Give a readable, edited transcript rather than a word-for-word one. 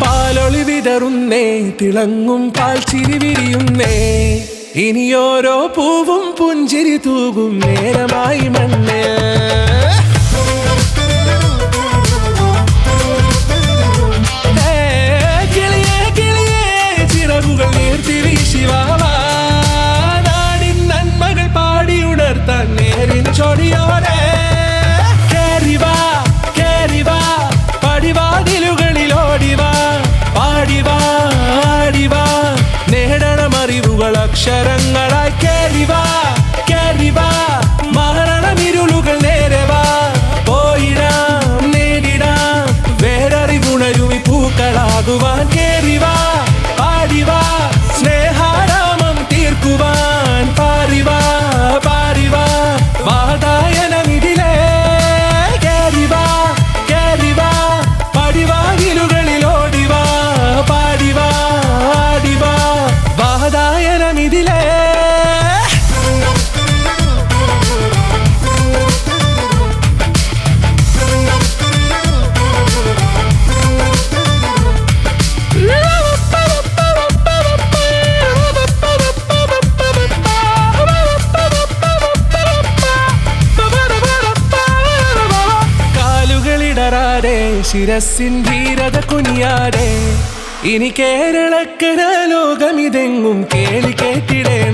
പാലൊളി വിതറുന്നേ, തിളങ്ങും പാൽ ചിരി വിരിയുന്നേ, ഇനിയോരോ പൂവും പുഞ്ചിരി തൂകും നേരമായി മണ്ണ്. കിളിയേ കിളിയേ ചിറകുകൾ നീർത്തി വീശിവാവാ, നാടിൻ നന്മകൾ പാടിയുണർത്താൻ നേരിൻ ചൊടിയോടെ. കേറിവാ കേറിവാ പടിവാതിലുകളിലോടിവാ, പാടിവാ ആടിവാ നേടണമറിവുകൾ അക്ഷരങ്ങളായി. കേറിവാ കേറിവാ മരണമിരുളുകൾ നേരവാ, പോയിടാം നേടിടാം വേററിവുണരുമി പൂക്കളാകുവാൻ. കേറിവാ പാടിവാ സ്നേഹാരാമം തീർക്കുവാൻ, പാറിവാ പാറിവാ വാതായനമിതിലേ. കേറിവാ കേറിവാ പടിവാതിലുകളിലോടിവാ, പാടിവാ ആടിവാ വാതായനമിതിലേ. കാലുകളിടറാതെ ശിരസിൻ ധീരത കുനിയാതെ, ഇനി കേരളക്കര ലോകമിതെങ്ങും കേളി കേട്ടിടേണം.